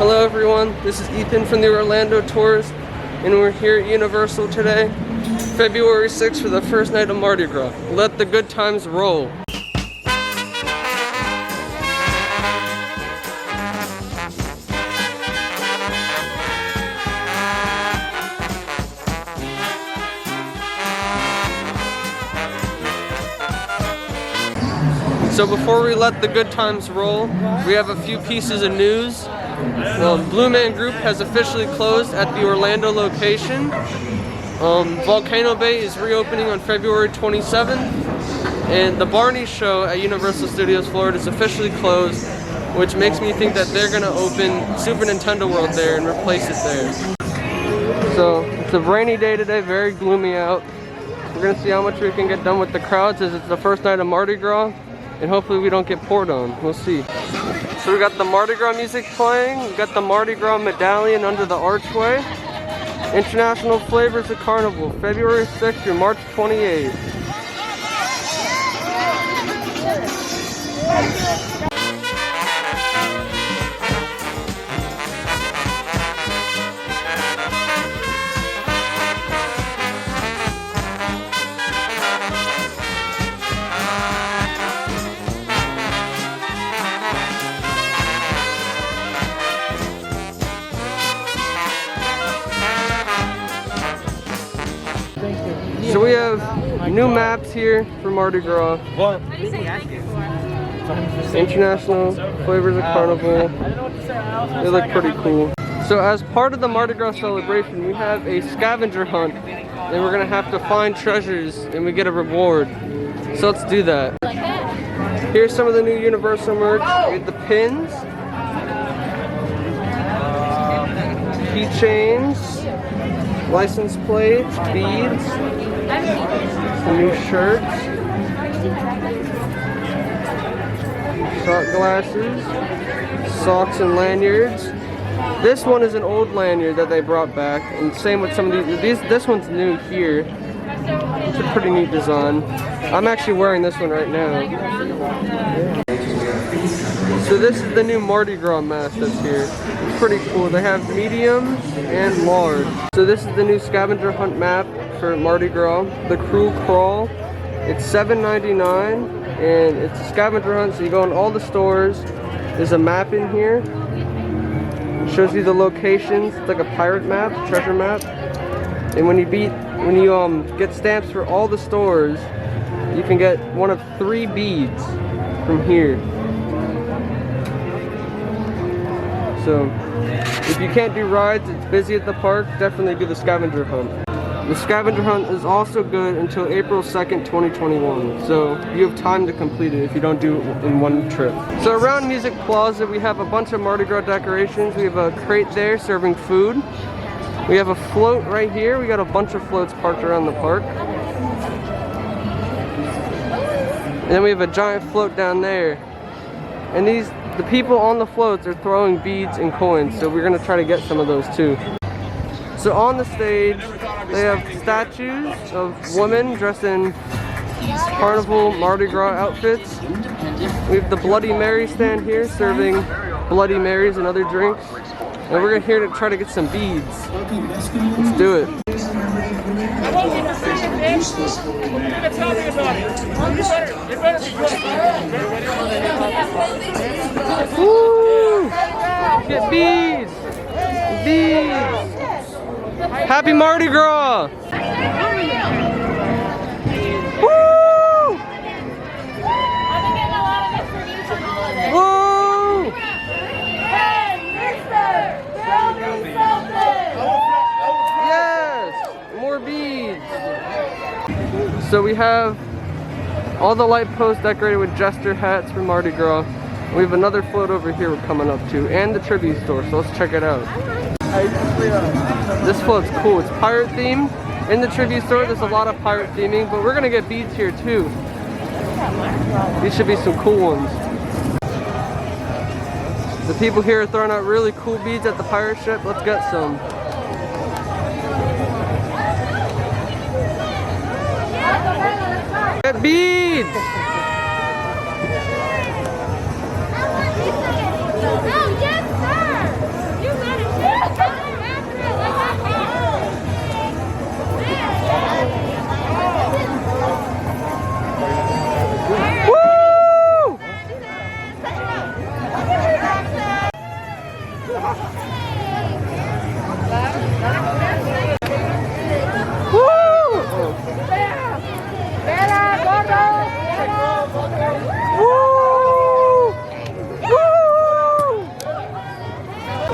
Hello everyone, this is Ethan from the Orlando Tours, and we're here at Universal today, February 6th for the first night of Mardi Gras. Let the good times roll. So before we let the good times roll, we have a few pieces of news. Well, Blue Man Group has officially closed at the Orlando location. Volcano Bay is reopening on February 27th, and the Barney Show at Universal Studios Florida is officially closed, which makes me think that they're going to open Super Nintendo World there and replace it there. So it's a rainy day today, very gloomy out. We're going to see how much we can get done with the crowds as it's the first night of Mardi Gras, and hopefully we don't get poured on. We'll see. So we got the Mardi Gras music playing, we got the Mardi Gras medallion under the archway. International Flavors of Carnival, February 6th through March 28th. So we have new maps here for Mardi Gras. What? International Flavors of Carnival. They look pretty cool. So as part of the Mardi Gras celebration, we have a scavenger hunt, and we're gonna have to find treasures, and we get a reward. So let's do that. Here's some of the new Universal merch. We have the pins, keychains, license plates, beads, some new shirts, shot glasses, socks and lanyards. This one is an old lanyard that they brought back, and same with some of these. This one's new here. It's a pretty neat design. I'm actually wearing this one right now. So this is the new Mardi Gras mask that's here. It's pretty cool. They have medium and large. So this is the new scavenger hunt map for Mardi Gras, the Crew Crawl. It's $7.99, and it's a scavenger hunt, so you go in all the stores. There's a map in here. It shows you the locations. It's like a pirate map, treasure map. And when you get stamps for all the stores, you can get one of 3 beads from here. So if you can't do rides, it's busy at the park, definitely do the scavenger hunt. The scavenger hunt is also good until April 2nd, 2021. So you have time to complete it if you don't do it in one trip. So around Music Plaza, we have a bunch of Mardi Gras decorations. We have a crate there serving food. We have a float right here. We got a bunch of floats parked around the park. And then we have a giant float down there. And the people on the floats are throwing beads and coins, so we're gonna try to get some of those too. So on the stage, they have statues of women dressed in carnival Mardi Gras outfits. We have the Bloody Mary stand here serving Bloody Marys and other drinks. And we're here to try to get some beads. Let's do it. Woo! Get beads! Beads! Happy Mardi Gras! Woo! Woo! Yes! More beads! So we have all the light posts decorated with jester hats for Mardi Gras. We have another float over here we're coming up to, and the tribute store, so let's check it out. This float's cool. It's pirate themed. In the tribute store, there's a lot of pirate theming, but we're gonna get beads here too. These should be some cool ones. The people here are throwing out really cool beads at the pirate ship. Let's get some. Get beads!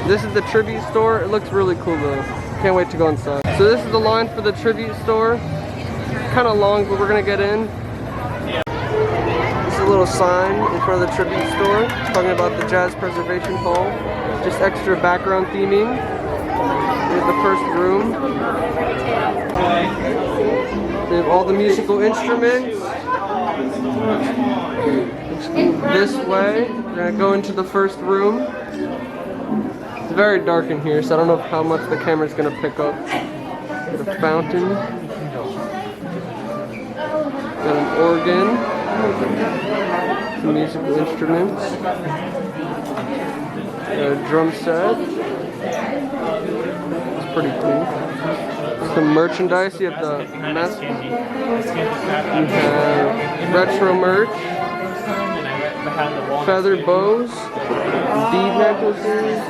This is the tribute store. It looks really cool though. Can't wait to go inside. So this is the line for the tribute store. Kind of long, but we're gonna get in. This is a little sign in front of the tribute store talking about the Jazz Preservation Hall. Just extra background theming. Here's the first room. They have all the musical instruments. This way. We're gonna go into the first room. It's very dark in here, so I don't know how much the camera's gonna pick up. Got a fountain. Got an organ. Some musical instruments. Got a drum set. It's pretty cool. Some merchandise. You have the mask. You have retro merch. Feather bows. Bead necklaces.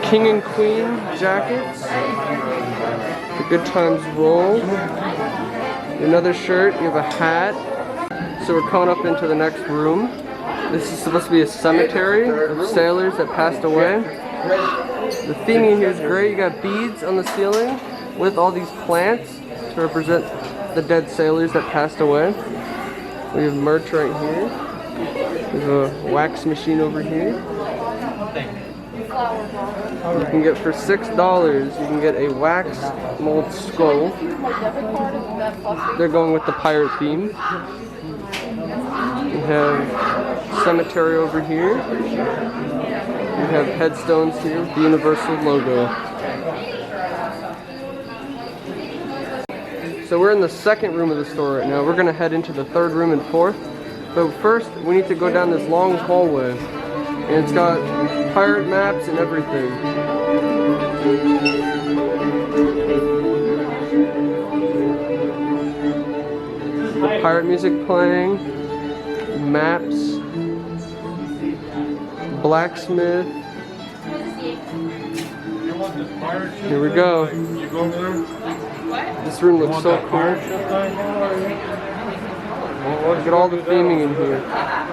King and Queen jackets. The Good Times roll. Another shirt. You have a hat. So we're coming up into the next room. This is supposed to be a cemetery of sailors that passed away. The theming here is great. You got beads on the ceiling with all these plants to represent the dead sailors that passed away. We have merch right here. There's a wax machine over here. You can get for $6, you can get a wax mold skull. They're going with the pirate theme. We have cemetery over here. We have headstones here with the Universal logo. So we're in the second room of the store right now. We're gonna head into the third room and fourth. But first, we need to go down this long hallway. And it's got pirate maps and everything. The pirate music playing. Maps. Blacksmith. Here we go. This room looks so cool. Look at all the theming in here.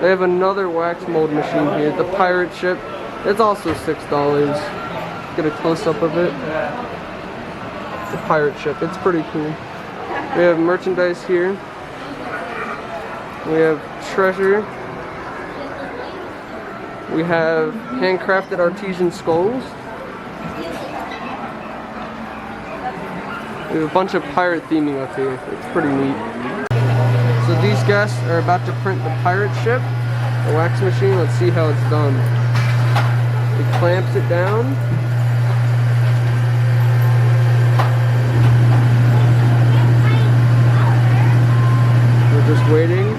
They have another wax mold machine here. The pirate ship. It's also $6. Get a close-up of it. The pirate ship. It's pretty cool. We have merchandise here. We have treasure. We have handcrafted artesian skulls. We have a bunch of pirate theming up here. It's pretty neat. So these guests are about to print the pirate ship, the wax machine. Let's see how it's done. It clamps it down. We're just waiting.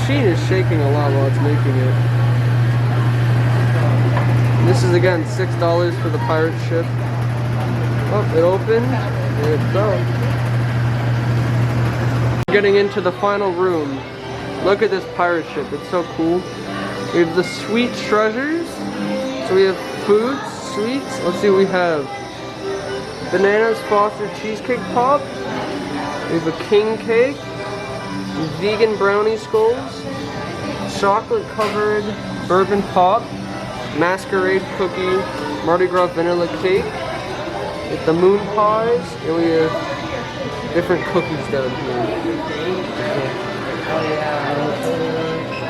Is shaking a lot while it's making it. This is again $6 for the pirate ship. Oh, it opened. There it goes. Getting into the final room. Look at this pirate ship. It's so cool. We have the sweet treasures. So we have foods, sweets. Let's see what we have. Bananas Foster cheesecake pop. We have a king cake. Vegan brownie skulls, chocolate covered bourbon pop, masquerade cookie, Mardi Gras vanilla cake, with the moon pies, and we have different cookies down here.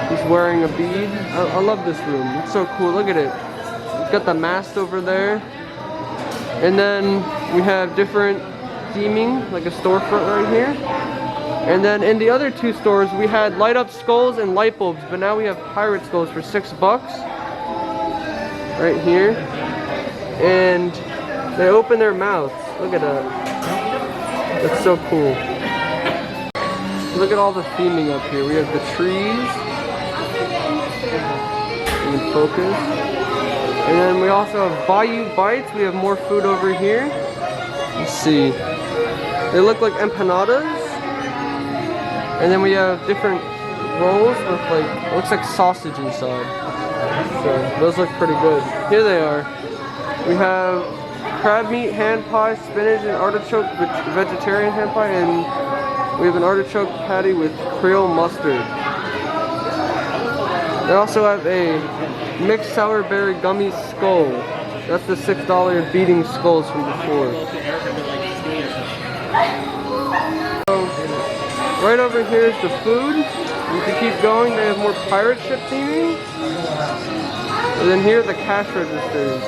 He's wearing a bead. I love this room. It's so cool. Look at it. It's got the mast over there. And then we have different theming, like a storefront right here. And then in the other two stores, we had light up skulls and light bulbs, but now we have pirate skulls for $6 right here. And they open their mouths. Look at that. That's so cool. Look at all the theming up here. We have the trees. in focus. And then we also have Bayou Bites. We have more food over here. Let's see. They look like empanadas. And then we have different rolls with like, looks like sausage inside. So those look pretty good. Here they are. We have crab meat, hand pie, spinach, and artichoke vegetarian hand pie, and we have an artichoke patty with Creole mustard. They also have a mixed sour berry gummy skull. That's the $6 beating skulls from before. So, right over here is the food. You can keep going. They have more pirate ship theming. And then here are the cash registers.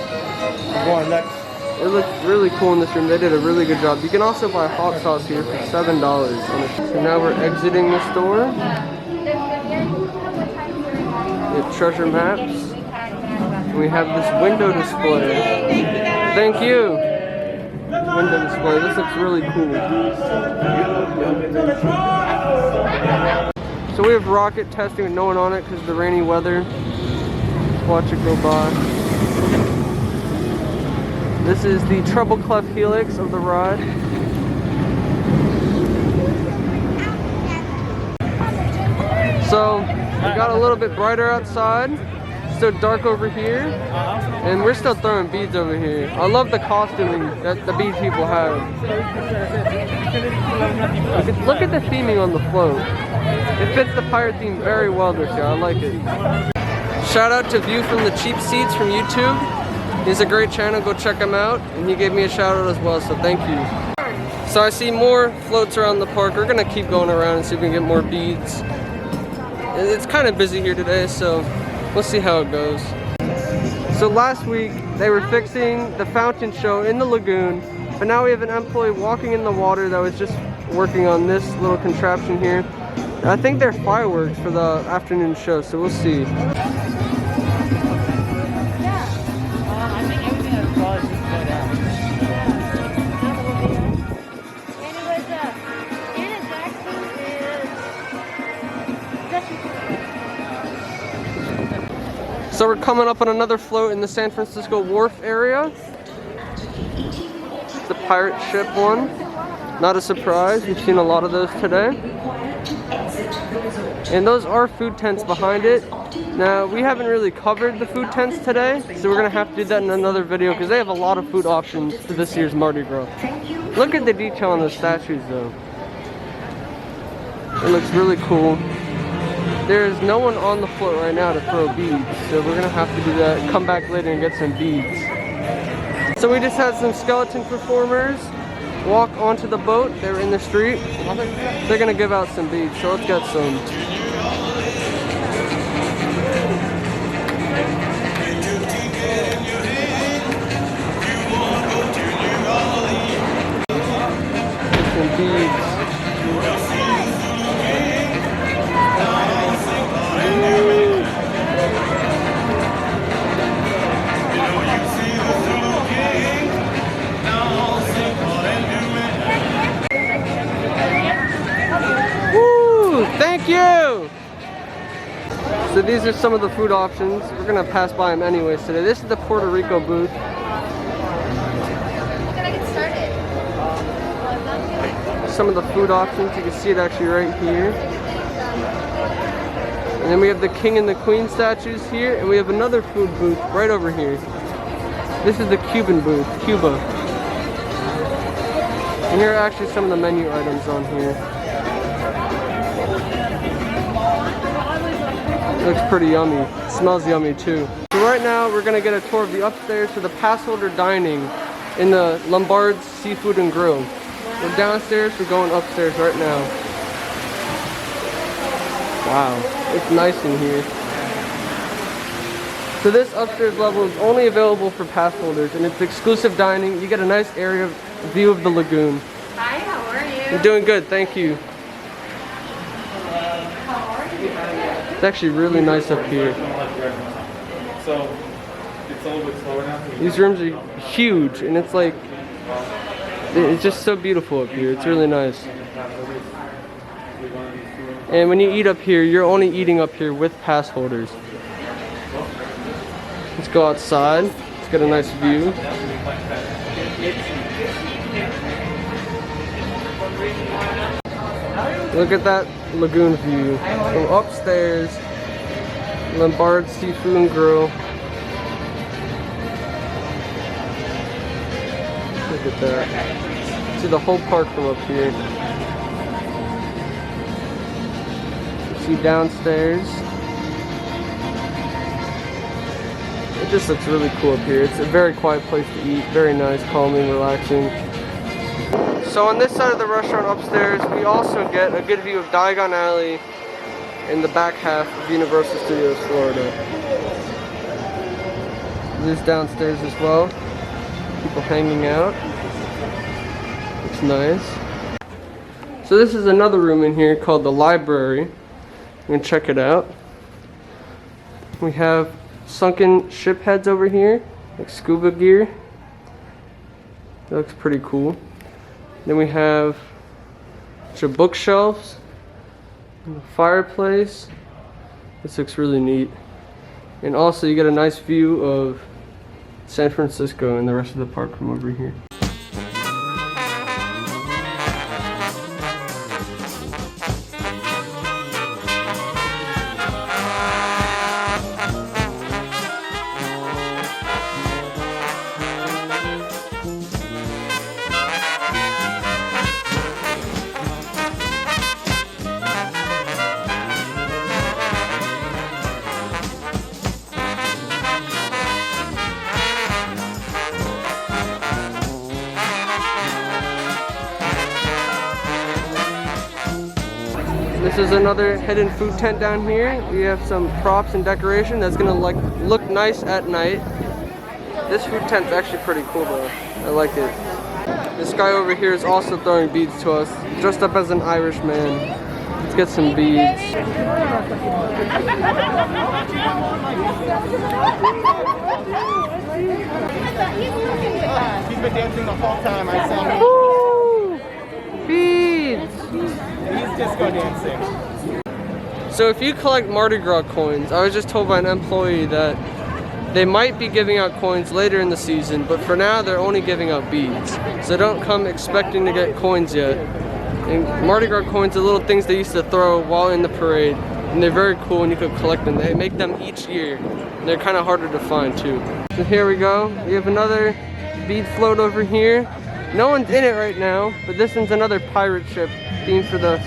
It looks really cool in this room. They did a really good job. You can also buy hot sauce here for $7. So now we're exiting the store. We have treasure maps. We have this window display. Thank you. Window display. This looks really cool. So we have rocket testing with no one on it because of the rainy weather. Let's watch it go by. This is the treble clef helix of the ride. So it got a little bit brighter outside. Still dark over here, and we're still throwing beads over here. I love the costuming that the bead people have. Look at the theming on the float. It fits the pirate theme very well this year. I like it. Shout out to View from the Cheap Seats from YouTube. He's a great channel. Go check him out. And he gave me a shout out as well, so thank you. So I see more floats around the park. We're gonna keep going around and see if we can get more beads. It's kind of busy here today, so we'll see how it goes. So last week, they were fixing the fountain show in the lagoon, but now we have an employee walking in the water that was just working on this little contraption here. I think they're fireworks for the afternoon show, so we'll see. So we're coming up on another float in the San Francisco Wharf area. It's the pirate ship one. Not a surprise, we've seen a lot of those today. And those are food tents behind it. Now, we haven't really covered the food tents today, so we're gonna have to do that in another video because they have a lot of food options for this year's Mardi Gras. Look at the detail on the statues though. It looks really cool. There's no one on the float right now to throw beads, so we're gonna have to do that, come back later and get some beads. So we just had some skeleton performers walk onto the boat. They were in the street. They're gonna give out some beads, so let's get some. Get some beads. Thank you! So these are some of the food options. We're gonna pass by them anyways today. This is the Puerto Rico booth. Some of the food options, you can see it actually right here. And then we have the King and the Queen statues here, and we have another food booth right over here. This is the Cuban booth, Cuba. And here are actually some of the menu items on here. It looks pretty yummy. It smells yummy too. So right now we're gonna get a tour of the upstairs to the pass holder dining in the Lombard's Seafood and Grill. We're downstairs, we're going upstairs right now. Wow, it's nice in here. So this upstairs level is only available for pass holders and it's exclusive dining. You get a nice area view of the lagoon. Hi, how are you? You're doing good, thank you. It's actually really nice up here. So it's a little bit slower now. These rooms are huge and it's like, it's just so beautiful up here. It's really nice. And when you eat up here, you're only eating up here with pass holders. Let's go outside. Let's get a nice view. Look at that lagoon view from upstairs. Lombard Seafood and Grill. Look at that. See the whole park from up here. See downstairs. It just looks really cool up here. It's a very quiet place to eat. Very nice, calming, relaxing. So on this side of the restaurant upstairs, we also get a good view of Diagon Alley in the back half of Universal Studios Florida. This downstairs as well. People hanging out. It's nice. So this is another room in here called the library. I'm gonna check it out. We have sunken ship heads over here, like scuba gear. That looks pretty cool. Then we have a bunch of bookshelves and a fireplace. This looks really neat. And also you get a nice view of San Francisco and the rest of the park from over here. This is another hidden food tent down here. We have some props and decoration that's gonna look nice at night. This food tent's actually pretty cool though. I like it. This guy over here is also throwing beads to us, dressed up as an Irish man. Let's get some beads. He's been dancing the whole time. I saw him. Woo! Beads! He's disco dancing. So if you collect Mardi Gras coins, I was just told by an employee that they might be giving out coins later in the season, but for now they're only giving out beads. So don't come expecting to get coins yet. And Mardi Gras coins are little things they used to throw while in the parade, and they're very cool and you could collect them. They make them each year, and they're kind of harder to find too. So here we go. We have another bead float over here. No one's in it right now, but this one's another pirate ship themed for the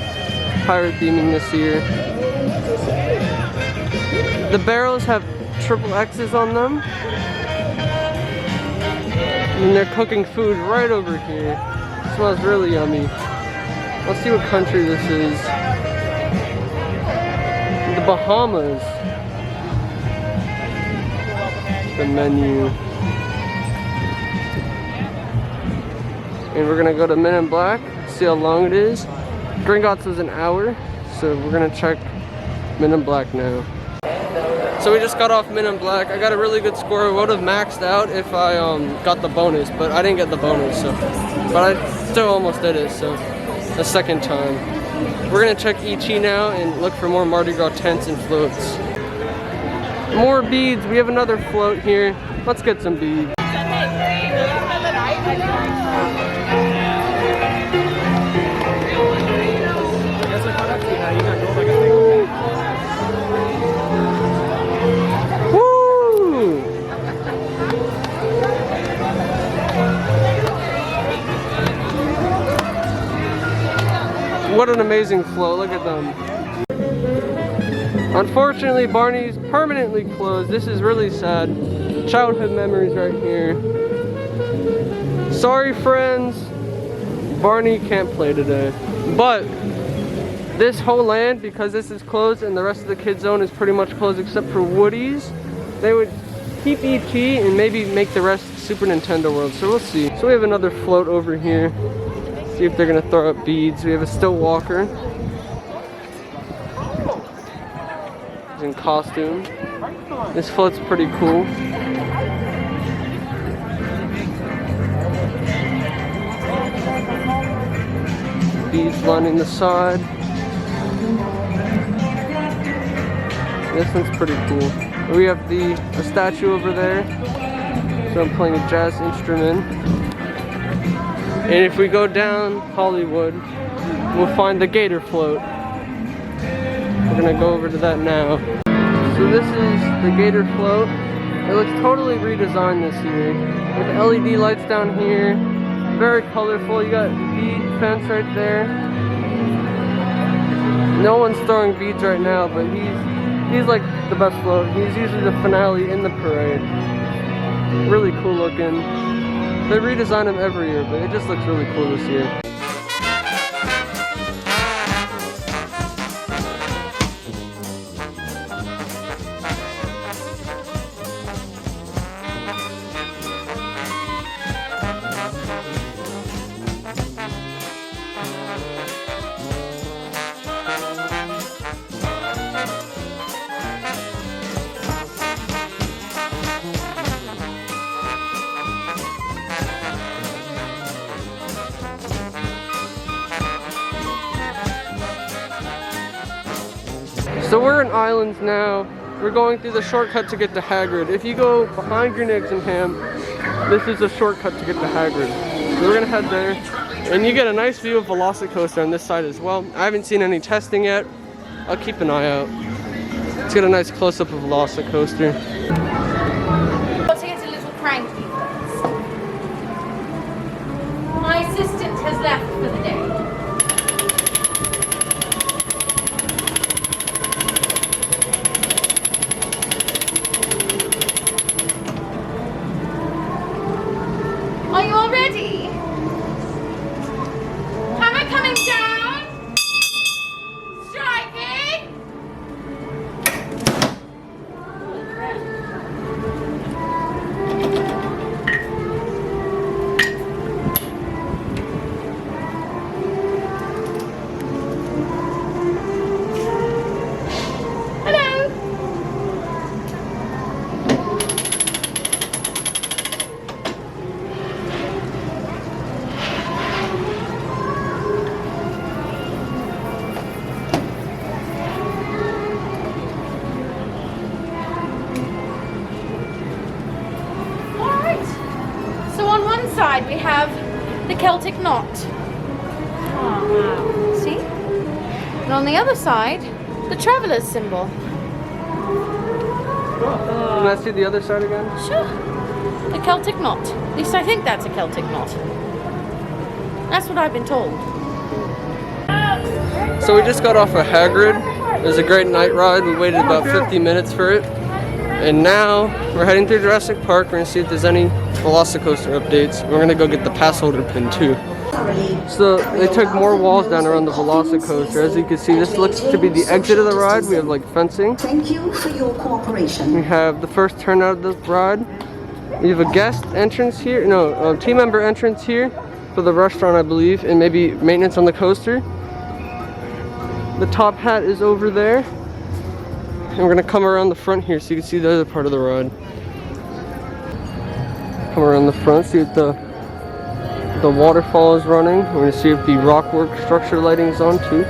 pirate theming this year. The barrels have triple X's on them. And they're cooking food right over here. It smells really yummy. Let's see what country this is. The Bahamas. The menu. And we're gonna go to Men in Black, see how long it is. Gringotts was an hour, so we're gonna check Men in Black now. So we just got off Men in Black. I got a really good score. I would have maxed out if I got the bonus, but I didn't get the bonus, so. But I still almost did it, so the second time. We're gonna check ET now and look for more Mardi Gras tents and floats. More beads. We have another float here. Let's get some beads. Woo! What an amazing float. Look at them. Unfortunately, Barney's permanently closed. This is really sad. Childhood memories right here. Sorry, friends. Barney can't play today. But this whole land, because this is closed and the rest of the kids zone is pretty much closed except for Woody's, they would keep ET and maybe make the rest Super Nintendo World. So we'll see. So we have another float over here. See if they're gonna throw up beads. We have a still walker. He's in costume. This float's pretty cool. Beads lining the side. This one's pretty cool. We have a statue over there. So I'm playing a jazz instrument. And if we go down Hollywood, we'll find the gator float. We're gonna go over to that now. So this is the gator float. It looks totally redesigned this year. With LED lights down here. Very colorful. You got bead fence right there. No one's throwing beads right now, but he's like the best float. He's usually the finale in the parade. Really cool looking. They redesign them every year, but it just looks really cool this year. So we're in Islands now. We're going through the shortcut to get to Hagrid. If you go behind Green Eggs and Ham, this is a shortcut to get to Hagrid. So we're gonna head there. And you get a nice view of Velocicoaster on this side as well. I haven't seen any testing yet. I'll keep an eye out. Let's get a nice close-up of Velocicoaster. Got to get a little cranky first. My assistant has left for the day. Are you all ready? Hammer coming down. Striking. Hello. So on one side we have the Celtic knot. See? And on the other side, the traveller's symbol. Can I see the other side again? Sure. The Celtic knot. At least I think that's a Celtic knot. That's what I've been told. So we just got off of Hagrid. It was a great night ride. We waited about 50 minutes for it. And now we're heading through Jurassic Park. We're gonna see if there's any Velocicoaster updates. We're gonna go get the pass holder pin too. So they took more walls down around the Velocicoaster. As you can see, this looks to be the exit of the ride. We have like fencing. Thank you for your cooperation. We have the first turn out of the ride. We have a guest entrance here. No, team member entrance here for the restaurant, I believe, and maybe maintenance on the coaster. The top hat is over there. And we're gonna come around the front here so you can see the other part of the ride. Come around the front, see if the waterfall is running. We're gonna see if the rockwork structure lighting is on too.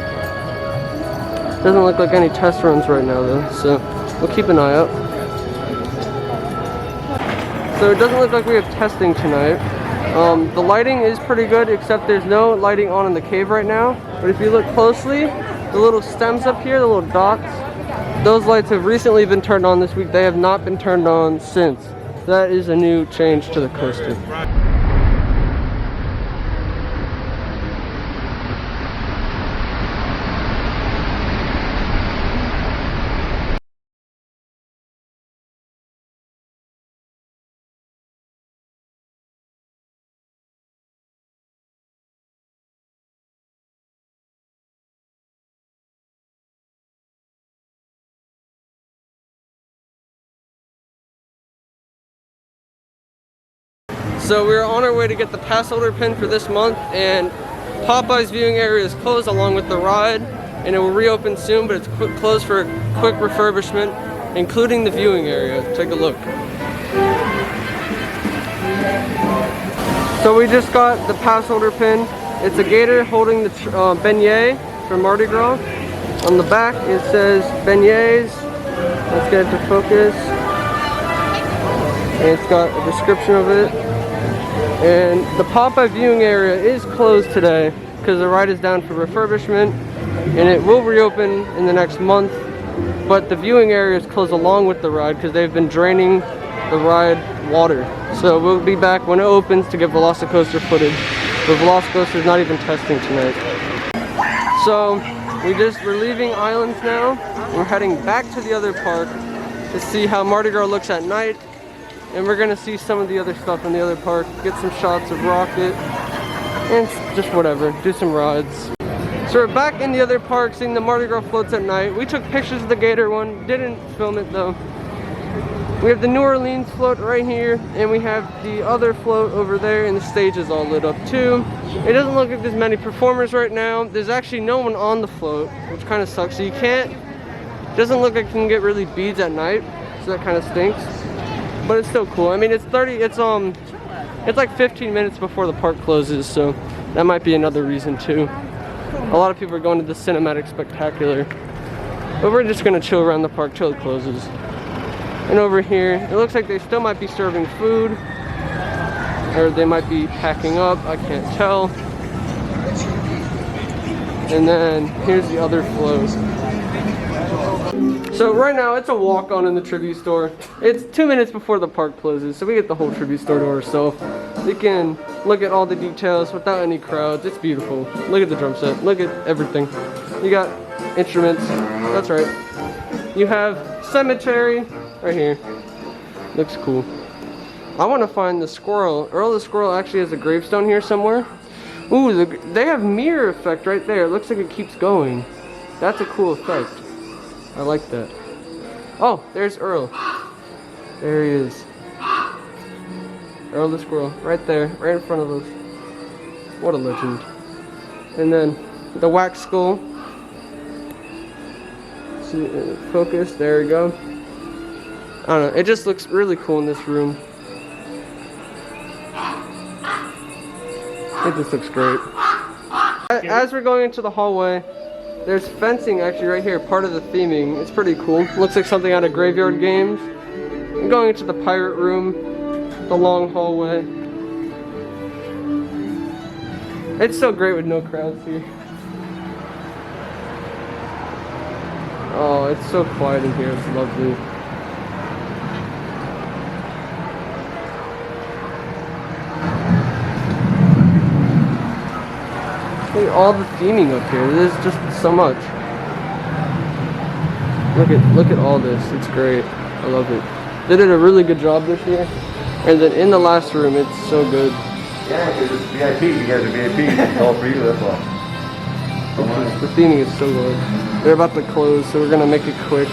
Doesn't look like any test runs right now though, so we'll keep an eye out. So it doesn't look like we have testing tonight. The lighting is pretty good, except there's no lighting on in the cave right now. But if you look closely, the little stems up here, the little dots, those lights have recently been turned on this week. They have not been turned on since. That is a new change to the coaster. So we're on our way to get the pass holder pin for this month, and Popeye's viewing area is closed along with the ride, and it will reopen soon, but it's closed for a quick refurbishment, including the viewing area. Take a look. So we just got the pass holder pin. It's a gator holding the beignet from Mardi Gras. On the back it says beignets, Let's get it to focus. And it's got a description of it. And the Popeye viewing area is closed today because the ride is down for refurbishment, and it will reopen in the next month. But the viewing area is closed along with the ride because they've been draining the ride water. So we'll be back when it opens to get Velocicoaster footage. The Velocicoaster is not even testing tonight. So we're leaving Islands now. We're heading back to the other park to see how Mardi Gras looks at night. And we're gonna see some of the other stuff in the other park, get some shots of Rocket, and just whatever, do some rides. So we're back in the other park seeing the Mardi Gras floats at night. We took pictures of the Gator one, didn't film it though. We have the New Orleans float right here, and we have the other float over there, and the stage is all lit up too. It doesn't look like there's many performers right now. There's actually no one on the float, which kind of sucks. So you can't, doesn't look like you can get really beads at night, so that kind of stinks. But it's still cool. I mean, it's like 15 minutes before the park closes, so that might be another reason too. A lot of people are going to the Cinematic Spectacular. But we're just gonna chill around the park till it closes. And over here, it looks like they still might be serving food, or they might be packing up, I can't tell. And then here's the other float. So right now it's a walk-on in the tribute store. It's 2 minutes before the park closes, so we get the whole tribute store to ourselves. We can look at all the details without any crowds. It's beautiful. Look at the drum set. Look at everything. You got instruments. That's right. You have cemetery right here. Looks cool. I want to find the squirrel. Earl the squirrel actually has a gravestone here somewhere. Ooh, they have mirror effect right there. It looks like it keeps going. That's a cool effect. I like that. Oh, there's Earl. There he is. Earl the squirrel, right there, right in front of us. What a legend. And then the wax skull. See, focus, there we go. I don't know, it just looks really cool in this room. It just looks great. As we're going into the hallway, there's fencing actually right here, part of the theming. It's pretty cool. Looks like something out of Graveyard Games. I'm going into the pirate room, the long hallway. It's so great with no crowds here. Oh, it's so quiet in here. It's lovely. Look at all the theming up here. There's just so much. Look at all this. It's great. I love it. They did a really good job this year. And then in the last room, it's so good. Yeah, because it's VIP. You guys are VIP. It's all for you, that's all. The theming is so good. They're about to close, so we're gonna make it quick.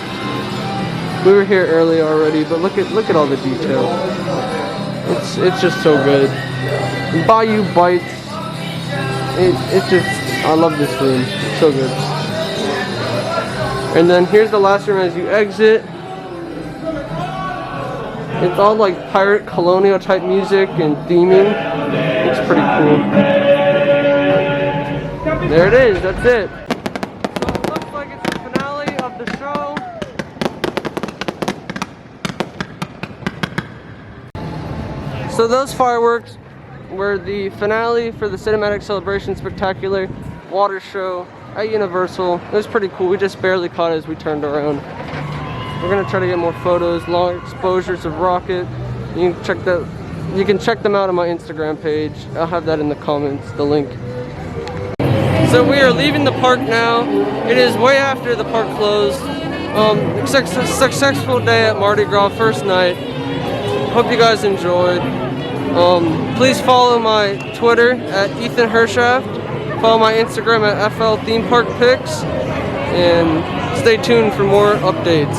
We were here early already, but look at all the detail. It's just so good. Bayou Bites. It's just, I love this room. It's so good. And then here's the last room as you exit. It's all like pirate colonial type music and theming. It's pretty cool. There it is, that's it. So it looks like it's the finale of the show. So those fireworks were the finale for the Cinematic Celebration Spectacular water show at Universal. It was pretty cool. We just barely caught it as we turned around. We're gonna try to get more photos, long exposures of Rocket. You can check them out on my Instagram page. I'll have that in the comments, the link. So we are leaving the park now. It is way after the park closed. Successful day at Mardi Gras, first night. Hope you guys enjoyed. Please follow my Twitter at Ethan Hershaft. Follow my Instagram at FL Theme Park Pics. And stay tuned for more updates.